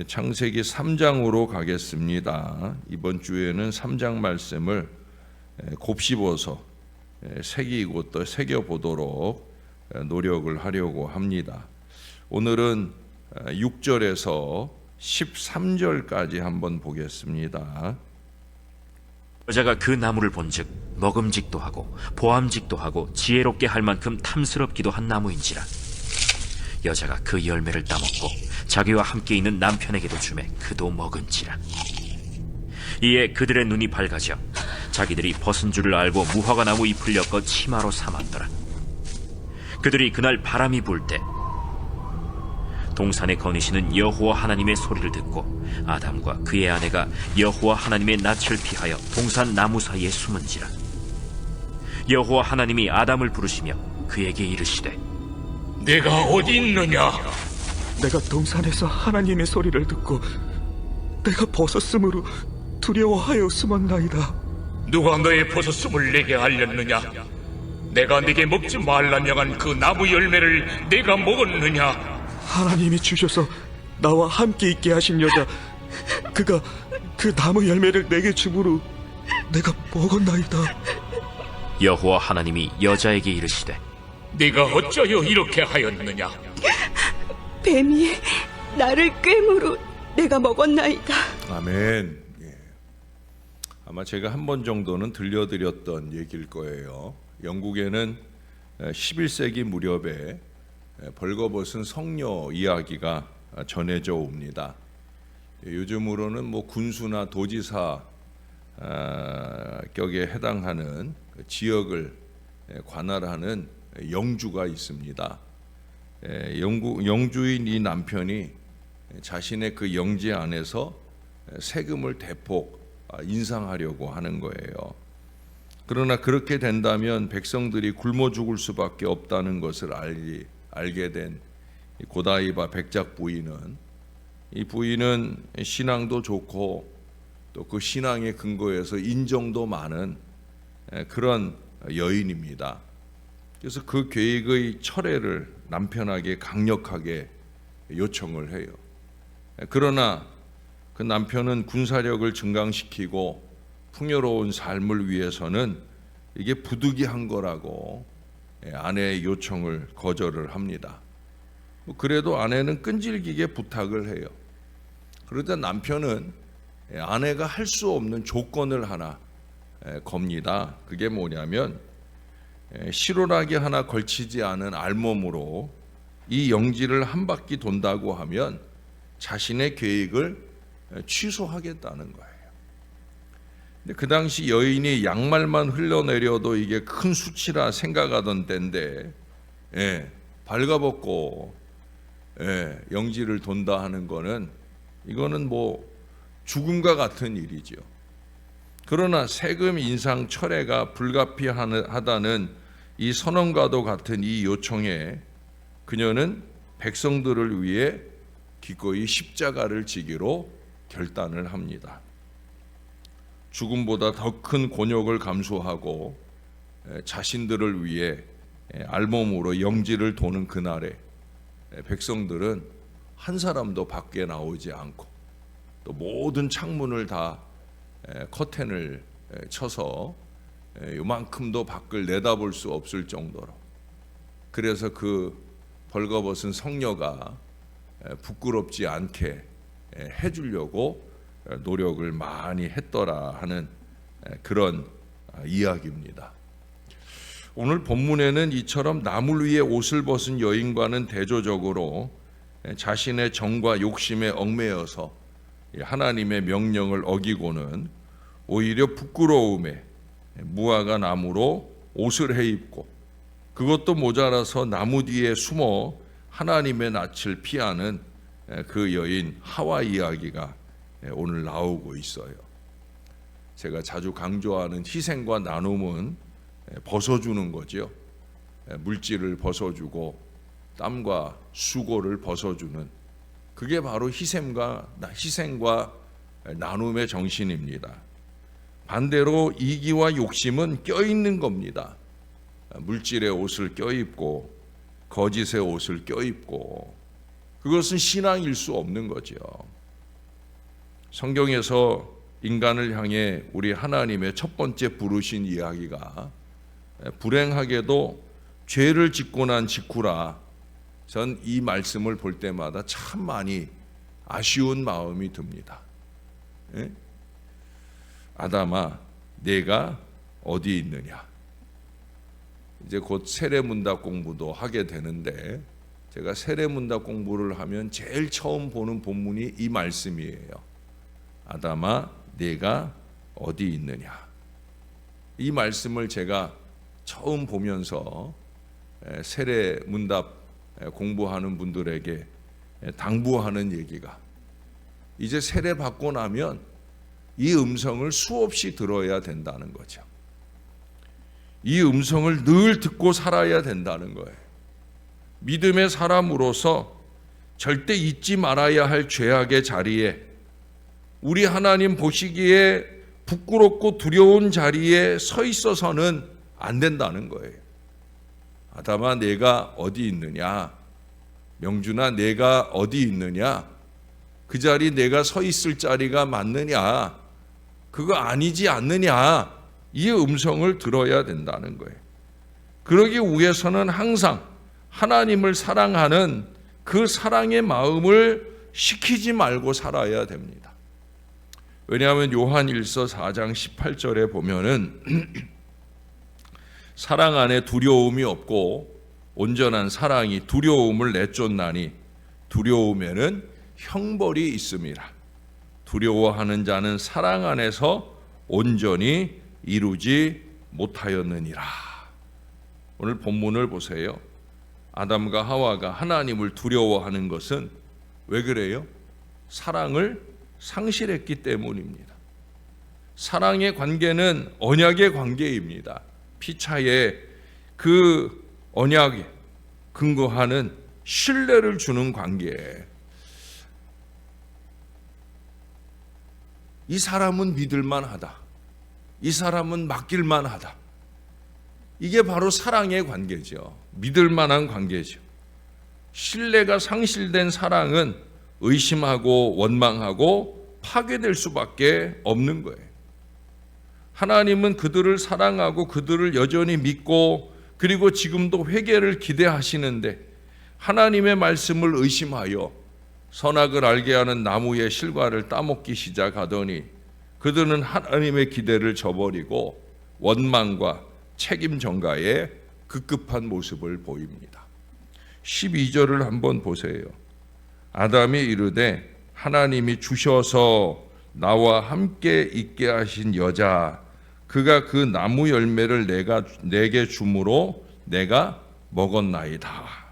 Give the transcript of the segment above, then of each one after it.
창세기 3장으로 가겠습니다. 이번 주에는 3장 말씀을 곱씹어서 새기고 또 새겨보도록 노력을 하려고 합니다. 오늘은 6절에서 13절까지 한번 보겠습니다. 여자가 그 나무를 본즉 먹음직도 하고 보암직도 하고 지혜롭게 할 만큼 탐스럽기도 한 나무인지라. 여자가 그 열매를 따먹고 자기와 함께 있는 남편에게도 주매 그도 먹은지라. 이에 그들의 눈이 밝아져 자기들이 벗은 줄을 알고 무화과 나무 잎을 엮어 치마로 삼았더라. 그들이 그날 바람이 불 때 동산에 거니시는 여호와 하나님의 소리를 듣고 아담과 그의 아내가 여호와 하나님의 낯을 피하여 동산 나무 사이에 숨은지라. 여호와 하나님이 아담을 부르시며 그에게 이르시되 내가 어디 있느냐? 내가 동산에서 하나님의 소리를 듣고 내가 벗었으므로 두려워하여 숨었나이다. 누가 너의 벗었음을 내게 알렸느냐? 내가 네게 먹지 말라 명한 그 나무 열매를 내가 먹었느냐? 하나님이 주셔서 나와 함께 있게 하신 여자, 그가 그 나무 열매를 내게 주므로 내가 먹었나이다. 여호와 하나님이 여자에게 이르시되 네가 어쩌여 이렇게 하였느냐? 뱀이 나를 꿰므로 내가 먹었나이다. 아멘. 아마 제가 한 번 정도는 들려드렸던 얘기일 거예요. 영국에는 11세기 무렵에 벌거벗은 성녀 이야기가 전해져 옵니다. 요즘으로는 군수나 도지사 격에 해당하는 지역을 관할하는 영주가 있습니다. 영주인 이 남편이 자신의 그 영지 안에서 세금을 대폭 인상하려고 하는 거예요. 그러나 그렇게 된다면 백성들이 굶어 죽을 수밖에 없다는 것을 알게 된 고다이바 백작 부인은, 이 부인은 신앙도 좋고 또 그 신앙의 근거에서 인정도 많은 그런 여인입니다. 그래서 그 계획의 철회를 남편에게 강력하게 요청을 해요. 그러나 그 남편은 군사력을 증강시키고 풍요로운 삶을 위해서는 이게 부득이한 거라고 아내의 요청을 거절을 합니다. 그래도 아내는 끈질기게 부탁을 해요. 그러다 남편은 아내가 할 수 없는 조건을 하나 겁니다. 그게 뭐냐면 실오라기 하나 걸치지 않은 알몸으로 이 영지를 한 바퀴 돈다고 하면 자신의 계획을 취소하겠다는 거예요. 근데 그 당시 여인이 양말만 흘러내려도 이게 큰 수치라 생각하던 때인데 발가벗고 영지를 돈다 하는 거는 이거는 죽음과 같은 일이죠. 그러나 세금 인상 철회가 불가피하다는 이 선언과도 같은 이 요청에 그녀는 백성들을 위해 기꺼이 십자가를 지기로 결단을 합니다. 죽음보다 더 큰 곤욕을 감수하고 자신들을 위해 알몸으로 영지를 도는 그날에 백성들은 한 사람도 밖에 나오지 않고 또 모든 창문을 다 커튼을 쳐서 요만큼도 밖을 내다볼 수 없을 정도로, 그래서 그 벌거벗은 성녀가 부끄럽지 않게 해주려고 노력을 많이 했더라 하는 그런 이야기입니다. 오늘 본문에는 이처럼 나물 위에 옷을 벗은 여인과는 대조적으로 자신의 정과 욕심에 얽매여서 하나님의 명령을 어기고는 오히려 부끄러움에 무화과 나무로 옷을 해입고 그것도 모자라서 나무 뒤에 숨어 하나님의 낯을 피하는 그 여인 하와 이야기가 오늘 나오고 있어요. 제가 자주 강조하는 희생과 나눔은 벗어주는 거죠. 물질을 벗어주고 땀과 수고를 벗어주는, 그게 바로 희생과 나눔의 정신입니다. 반대로 이기와 욕심은 껴있는 겁니다. 물질의 옷을 껴입고 거짓의 옷을 껴입고 그것은 신앙일 수 없는 거죠. 성경에서 인간을 향해 우리 하나님의 첫 번째 부르신 이야기가 불행하게도 죄를 짓고 난 직후라. 전 이 말씀을 볼 때마다 참 많이 아쉬운 마음이 듭니다. 예? 아담아, 내가 어디 있느냐? 이제 곧 세례문답 공부도 하게 되는데, 제가 세례문답 공부를 하면 제일 처음 보는 본문이 이 말씀이에요. 아담아, 내가 어디 있느냐? 이 말씀을 제가 처음 보면서 세례문답 공부하는 분들에게 당부하는 얘기가, 이제 세례 받고 나면 이 음성을 수없이 들어야 된다는 거죠. 이 음성을 늘 듣고 살아야 된다는 거예요. 믿음의 사람으로서 절대 잊지 말아야 할 죄악의 자리에, 우리 하나님 보시기에 부끄럽고 두려운 자리에 서 있어서는 안 된다는 거예요. 아담아, 내가 어디 있느냐? 명준아, 내가 어디 있느냐? 그 자리 내가 서 있을 자리가 맞느냐? 그거 아니지 않느냐? 이 음성을 들어야 된다는 거예요. 그러기 위해서는 항상 하나님을 사랑하는 그 사랑의 마음을 식히지 말고 살아야 됩니다. 왜냐하면 요한일서 4장 18절에 보면은 사랑 안에 두려움이 없고 온전한 사랑이 두려움을 내쫓나니 두려움에는 형벌이 있습니다. 두려워하는 자는 사랑 안에서 온전히 이루지 못하였느니라. 오늘 본문을 보세요. 아담과 하와가 하나님을 두려워하는 것은 왜 그래요? 사랑을 상실했기 때문입니다. 사랑의 관계는 언약의 관계입니다. 피차에 그 언약에 근거하는 신뢰를 주는 관계에, 이 사람은 믿을만하다, 이 사람은 맡길만하다, 이게 바로 사랑의 관계죠. 믿을만한 관계죠. 신뢰가 상실된 사랑은 의심하고 원망하고 파괴될 수밖에 없는 거예요. 하나님은 그들을 사랑하고 그들을 여전히 믿고, 그리고 지금도 회개를 기대하시는데 하나님의 말씀을 의심하여 선악을 알게 하는 나무의 실과를 따먹기 시작하더니 그들은 하나님의 기대를 저버리고 원망과 책임 전가에 급급한 모습을 보입니다. 12절을 한번 보세요. 아담이 이르되 하나님이 주셔서 나와 함께 있게 하신 여자, 그가 그 나무 열매를 내게 주므로 내가 먹었나이다.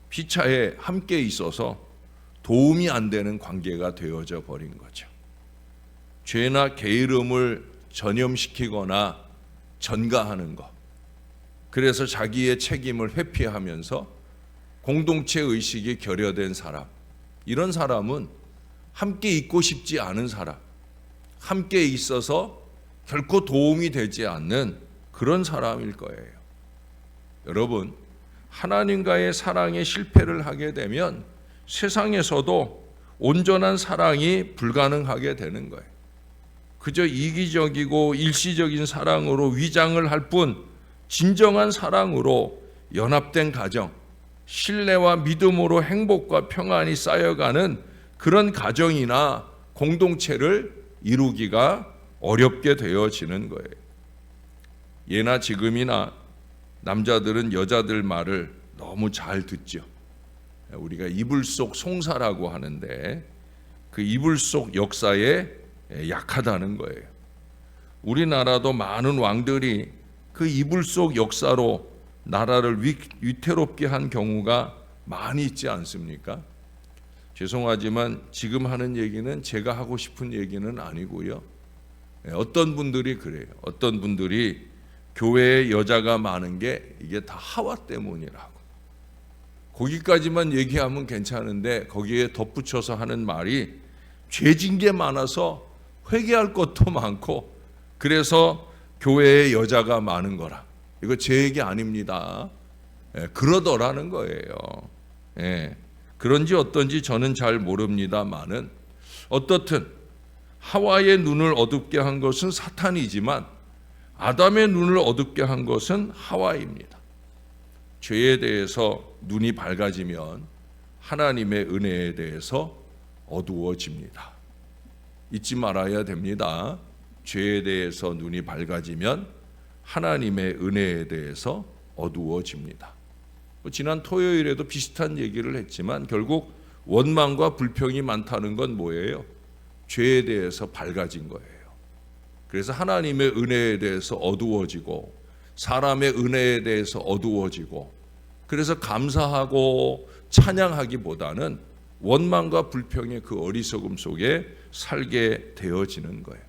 피차에 함께 있어서 도움이 안 되는 관계가 되어져 버린 거죠. 죄나 게으름을 전염시키거나 전가하는 것, 그래서 자기의 책임을 회피하면서 공동체 의식이 결여된 사람, 이런 사람은 함께 있고 싶지 않은 사람, 함께 있어서 결코 도움이 되지 않는 그런 사람일 거예요. 여러분, 하나님과의 사랑에 실패를 하게 되면 세상에서도 온전한 사랑이 불가능하게 되는 거예요. 그저 이기적이고 일시적인 사랑으로 위장을 할 뿐, 진정한 사랑으로 연합된 가정, 신뢰와 믿음으로 행복과 평안이 쌓여가는 그런 가정이나 공동체를 이루기가 어렵게 되어지는 거예요. 예나 지금이나 남자들은 여자들 말을 너무 잘 듣죠. 우리가 이불 속 송사라고 하는데 그 이불 속 역사에 약하다는 거예요. 우리나라도 많은 왕들이 그 이불 속 역사로 나라를 위태롭게 한 경우가 많이 있지 않습니까? 죄송하지만 지금 하는 얘기는 제가 하고 싶은 얘기는 아니고요. 어떤 분들이 그래요. 어떤 분들이 교회에 여자가 많은 게 이게 다 하와 때문이라고. 거기까지만 얘기하면 괜찮은데 거기에 덧붙여서 하는 말이 죄진 게 많아서 회개할 것도 많고 그래서 교회에 여자가 많은 거라. 이거 제 얘기 아닙니다. 그러더라는 거예요. 그런지 어떤지 저는 잘 모릅니다만은 어떻든 하와의 눈을 어둡게 한 것은 사탄이지만 아담의 눈을 어둡게 한 것은 하와입니다. 죄에 대해서 눈이 밝아지면 하나님의 은혜에 대해서 어두워집니다. 잊지 말아야 됩니다. 죄에 대해서 눈이 밝아지면 하나님의 은혜에 대해서 어두워집니다. 지난 토요일에도 비슷한 얘기를 했지만 결국 원망과 불평이 많다는 건 뭐예요? 죄에 대해서 밝아진 거예요. 그래서 하나님의 은혜에 대해서 어두워지고 사람의 은혜에 대해서 어두워지고 그래서 감사하고 찬양하기보다는 원망과 불평의 그 어리석음 속에 살게 되어지는 거예요.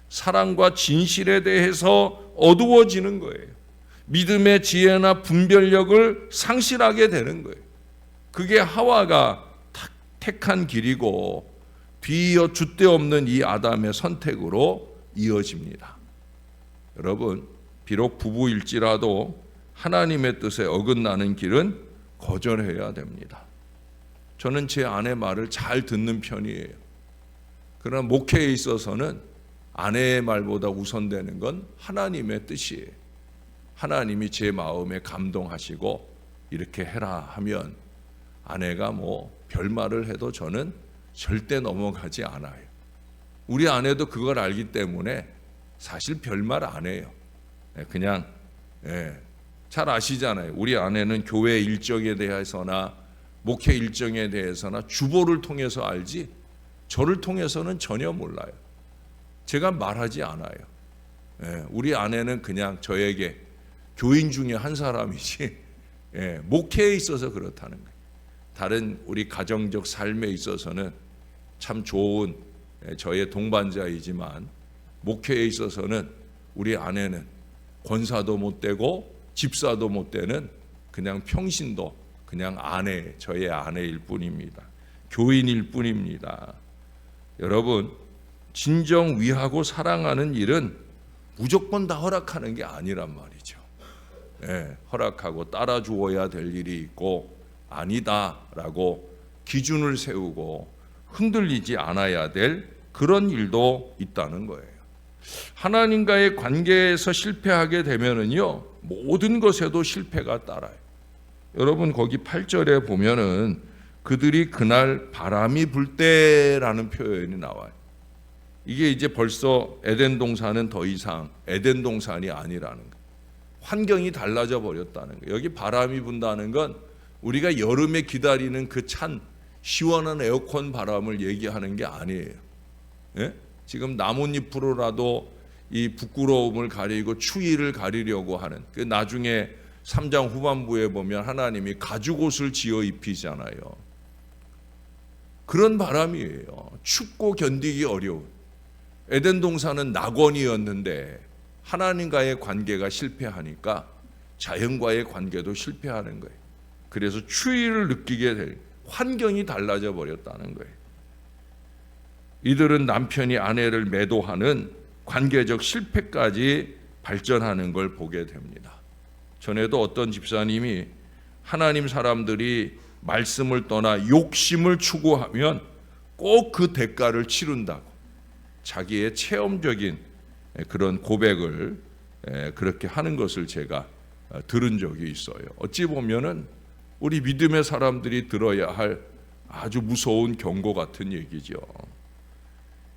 사랑과 진실에 대해서 어두워지는 거예요. 믿음의 지혜나 분별력을 상실하게 되는 거예요. 그게 하와가 택한 길이고 뒤이어 줏대 없는 이 아담의 선택으로 이어집니다. 여러분, 비록 부부일지라도 하나님의 뜻에 어긋나는 길은 거절해야 됩니다. 저는 제 아내 말을 잘 듣는 편이에요. 그러나 목회에 있어서는 아내의 말보다 우선되는 건 하나님의 뜻이에요. 하나님이 제 마음에 감동하시고 이렇게 해라 하면 아내가 뭐 별말을 해도 저는 절대 넘어가지 않아요. 우리 아내도 그걸 알기 때문에 사실 별말 안 해요. 그냥 잘 아시잖아요. 우리 아내는 교회 일정에 대해서나 목회 일정에 대해서나 주보를 통해서 알지 저를 통해서는 전혀 몰라요. 제가 말하지 않아요. 우리 아내는 그냥 저에게 교인 중에 한 사람이지 목회에 있어서 그렇다는 거예요. 다른 우리 가정적 삶에 있어서는 참 좋은 저의 동반자이지만 목회에 있어서는 우리 아내는 권사도 못 되고 집사도 못 되는 그냥 평신도 그냥 아내, 저의 아내일 뿐입니다. 교인일 뿐입니다. 여러분, 진정 위하고 사랑하는 일은 무조건 다 허락하는 게 아니란 말이죠. 허락하고 따라 주어야 될 일이 있고 아니다라고 기준을 세우고 흔들리지 않아야 될 그런 일도 있다는 거예요. 하나님과의 관계에서 실패하게 되면은요, 모든 것에도 실패가 따라요. 여러분, 거기 8절에 보면은 그들이 그날 바람이 불 때라는 표현이 나와요. 이게 이제 벌써 에덴 동산은 더 이상 에덴 동산이 아니라는 거예요. 환경이 달라져 버렸다는 거예요. 여기 바람이 분다는 건 우리가 여름에 기다리는 그 찬 시원한 에어컨 바람을 얘기하는 게 아니에요. 지금 나뭇잎으로라도 이 부끄러움을 가리고 추위를 가리려고 하는 그 나중에 3장 후반부에 보면 하나님이 가죽옷을 지어 입히잖아요. 그런 바람이에요. 춥고 견디기 어려운. 에덴 동산은 낙원이었는데 하나님과의 관계가 실패하니까 자연과의 관계도 실패하는 거예요. 그래서 추위를 느끼게 될 환경이 달라져 버렸다는 거예요. 이들은 남편이 아내를 매도하는 관계적 실패까지 발전하는 걸 보게 됩니다. 전에도 어떤 집사님이 하나님 사람들이 말씀을 떠나 욕심을 추구하면 꼭 그 대가를 치른다고 자기의 체험적인 그런 고백을 그렇게 하는 것을 제가 들은 적이 있어요. 어찌 보면은 우리 믿음의 사람들이 들어야 할 아주 무서운 경고 같은 얘기죠.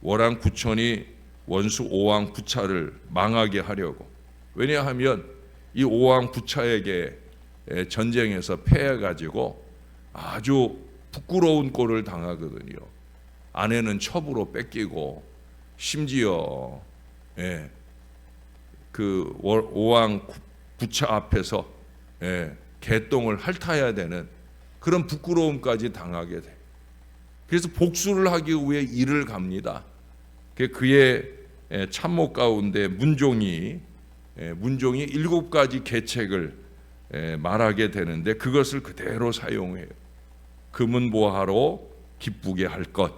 월왕 구천이 원수 오왕 부차를 망하게 하려고. 왜냐하면 이 오왕 부차에게 전쟁에서 패해가지고 아주 부끄러운 꼴을 당하거든요. 아내는 첩으로 뺏기고 심지어 그 오왕 부차 앞에서 개똥을 핥아야 되는 그런 부끄러움까지 당하게 돼. 그래서 복수를 하기 위해 일을 갑니다. 그의 참모 가운데 문종이 7가지 계책을 말하게 되는데 그것을 그대로 사용해요. 금은 보화로 기쁘게 할 것,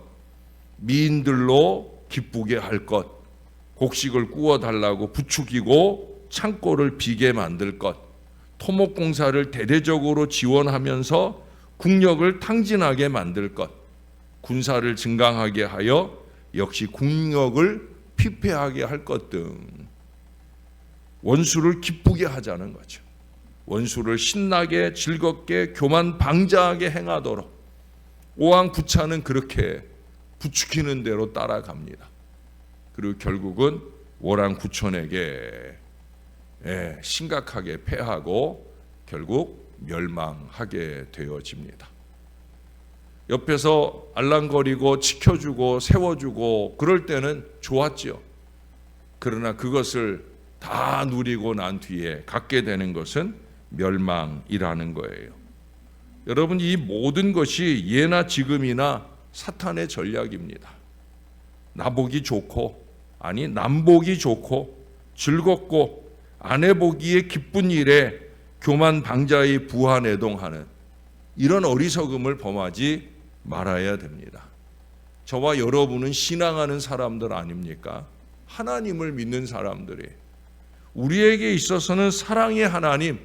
미인들로 기쁘게 할 것, 곡식을 구워 달라고 부추기고 창고를 비게 만들 것, 토목공사를 대대적으로 지원하면서 국력을 탕진하게 만들 것, 군사를 증강하게 하여 역시 국력을 피폐하게 할 것 등 원수를 기쁘게 하자는 거죠. 원수를 신나게 즐겁게 교만 방자하게 행하도록 오왕부차는 그렇게 부추기는 대로 따라갑니다. 그리고 결국은 오랑구천에게 심각하게 패하고 결국 멸망하게 되어집니다. 옆에서 알랑거리고 지켜주고 세워주고 그럴 때는 좋았지요. 그러나 그것을 다 누리고 난 뒤에 갖게 되는 것은 멸망이라는 거예요. 여러분, 이 모든 것이 예나 지금이나 사탄의 전략입니다. 나보기 좋고, 아니 남보기 좋고 즐겁고 아내 보기에 기쁜 일에 교만 방자의 부하내동하는 이런 어리석음을 범하지 말아야 됩니다. 저와 여러분은 신앙하는 사람들 아닙니까? 하나님을 믿는 사람들이 우리에게 있어서는 사랑의 하나님,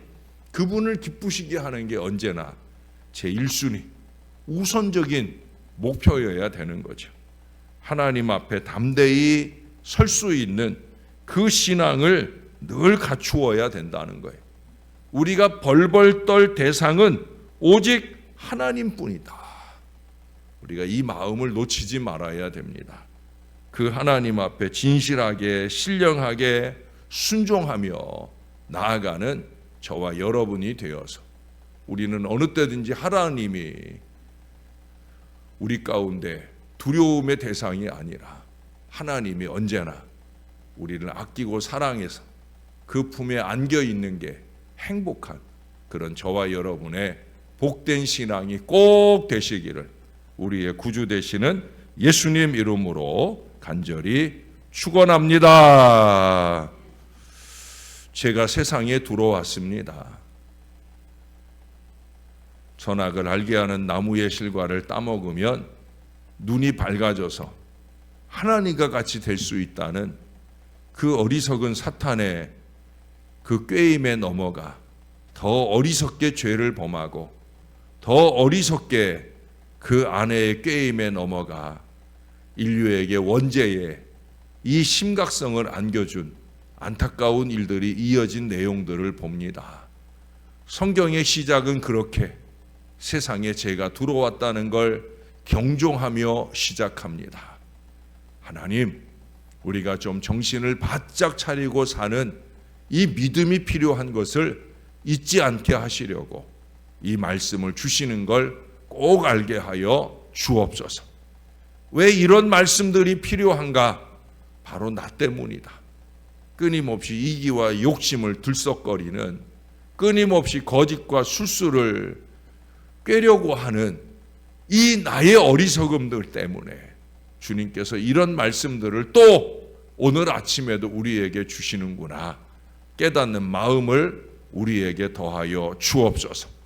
그분을 기쁘시게 하는 게 언제나 제1순위 우선적인 목표여야 되는 거죠. 하나님 앞에 담대히 설 수 있는 그 신앙을 늘 갖추어야 된다는 거예요. 우리가 벌벌 떨 대상은 오직 하나님뿐이다. 우리가 이 마음을 놓치지 말아야 됩니다. 그 하나님 앞에 진실하게 신령하게 순종하며 나아가는 저와 여러분이 되어서 우리는 어느 때든지 하나님이 우리 가운데 두려움의 대상이 아니라 하나님이 언제나 우리를 아끼고 사랑해서 그 품에 안겨 있는 게 행복한 그런 저와 여러분의 복된 신앙이 꼭 되시기를 우리의 구주 되시는 예수님 이름으로 간절히 축원합니다. 제가 세상에 들어왔습니다. 선악을 알게 하는 나무의 실과를 따먹으면 눈이 밝아져서 하나님과 같이 될 수 있다는 그 어리석은 사탄의 그 꾀임에 넘어가 더 어리석게 죄를 범하고 더 어리석게 그 아내의 꾀임에 넘어가 인류에게 원죄의 이 심각성을 안겨준 안타까운 일들이 이어진 내용들을 봅니다. 성경의 시작은 그렇게 세상에 죄가 들어왔다는 걸 경종하며 시작합니다. 하나님, 우리가 좀 정신을 바짝 차리고 사는 이 믿음이 필요한 것을 잊지 않게 하시려고 이 말씀을 주시는 걸 꼭 알게 하여 주옵소서. 왜 이런 말씀들이 필요한가? 바로 나 때문이다. 끊임없이 이기와 욕심을 들썩거리는, 끊임없이 거짓과 술수를 꾀려고 하는 이 나의 어리석음들 때문에 주님께서 이런 말씀들을 또 오늘 아침에도 우리에게 주시는구나 깨닫는 마음을 우리에게 더하여 주옵소서.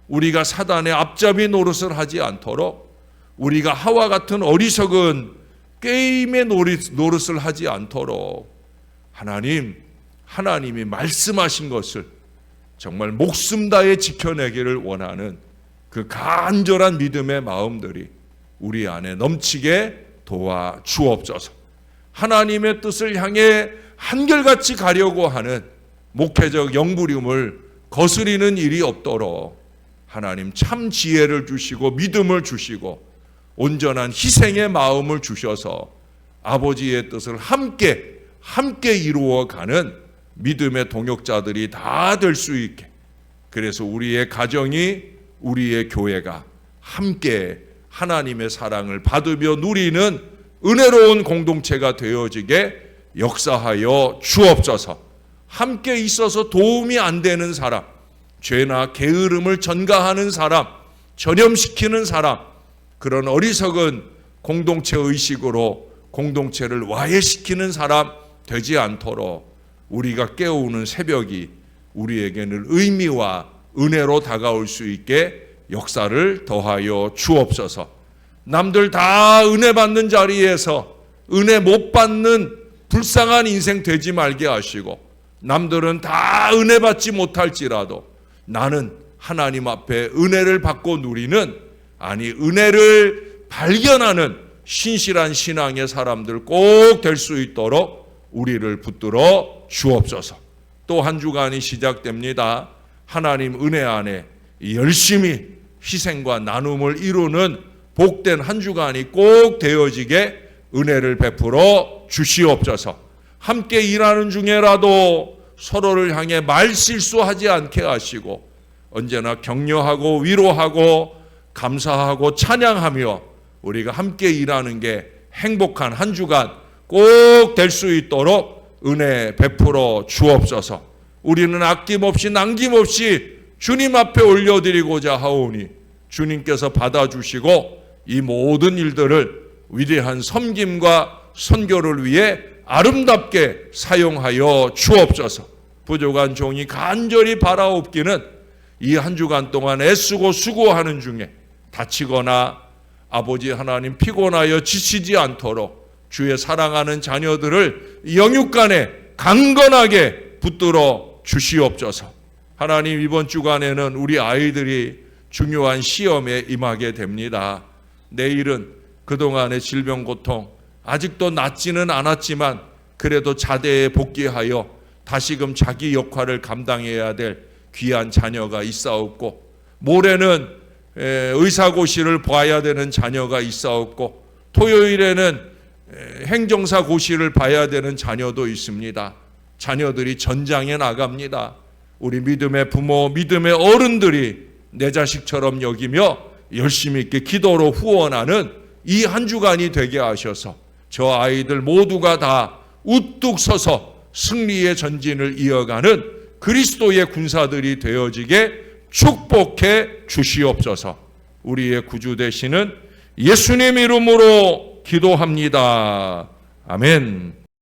우리가 사단의 앞잡이 노릇을 하지 않도록, 우리가 하와 같은 어리석은 게임의 노릇을 하지 않도록 하나님이 말씀하신 것을 정말 목숨 다해 지켜내기를 원하는 그 간절한 믿음의 마음들이 우리 안에 넘치게 도와 주옵소서. 하나님의 뜻을 향해 한결같이 가려고 하는 목회적 영부림을 거스리는 일이 없도록 하나님 참 지혜를 주시고 믿음을 주시고 온전한 희생의 마음을 주셔서 아버지의 뜻을 함께 이루어가는 믿음의 동역자들이 다 될 수 있게, 그래서 우리의 가정이, 우리의 교회가 함께 하나님의 사랑을 받으며 누리는 은혜로운 공동체가 되어지게 역사하여 주옵소서. 함께 있어서 도움이 안 되는 사람, 죄나 게으름을 전가하는 사람, 전염시키는 사람, 그런 어리석은 공동체 의식으로 공동체를 와해시키는 사람 되지 않도록 우리가 깨우는 새벽이 우리에게는 의미와 은혜로 다가올 수 있게 역사를 더하여 주옵소서. 남들 다 은혜 받는 자리에서 은혜 못 받는 불쌍한 인생 되지 말게 하시고, 남들은 다 은혜 받지 못할지라도 나는 하나님 앞에 은혜를 받고 누리는, 아니 은혜를 발견하는 신실한 신앙의 사람들 꼭 될 수 있도록 우리를 붙들어 주옵소서. 또 한 주간이 시작됩니다. 하나님 은혜 안에 열심히 희생과 나눔을 이루는 복된 한 주간이 꼭 되어지게 은혜를 베풀어 주시옵소서. 함께 일하는 중에라도 서로를 향해 말실수하지 않게 하시고 언제나 격려하고 위로하고 감사하고 찬양하며 우리가 함께 일하는 게 행복한 한 주간 꼭 될 수 있도록 은혜 베풀어 주옵소서. 우리는 아낌없이 남김없이 주님 앞에 올려드리고자 하오니 주님께서 받아주시고 이 모든 일들을 위대한 섬김과 선교를 위해 아름답게 사용하여 주옵소서. 부족한 종이 간절히 바라옵기는 이 한 주간 동안 애쓰고 수고하는 중에 다치거나 아버지 하나님 피곤하여 지치지 않도록 주의 사랑하는 자녀들을 영육간에 강건하게 붙들어 주시옵소서. 하나님, 이번 주간에는 우리 아이들이 중요한 시험에 임하게 됩니다. 내일은 그동안의 질병 고통 아직도 낫지는 않았지만 그래도 자대에 복귀하여 다시금 자기 역할을 감당해야 될 귀한 자녀가 있사옵고, 모레는 의사고시를 봐야 되는 자녀가 있사옵고, 토요일에는 행정사고시를 봐야 되는 자녀도 있습니다. 자녀들이 전장에 나갑니다. 우리 믿음의 부모, 믿음의 어른들이 내 자식처럼 여기며 열심히 있게 기도로 후원하는 이 한 주간이 되게 하셔서 저 아이들 모두가 다 우뚝 서서 승리의 전진을 이어가는 그리스도의 군사들이 되어지게 축복해 주시옵소서. 우리의 구주 되시는 예수님 이름으로 기도합니다. 아멘.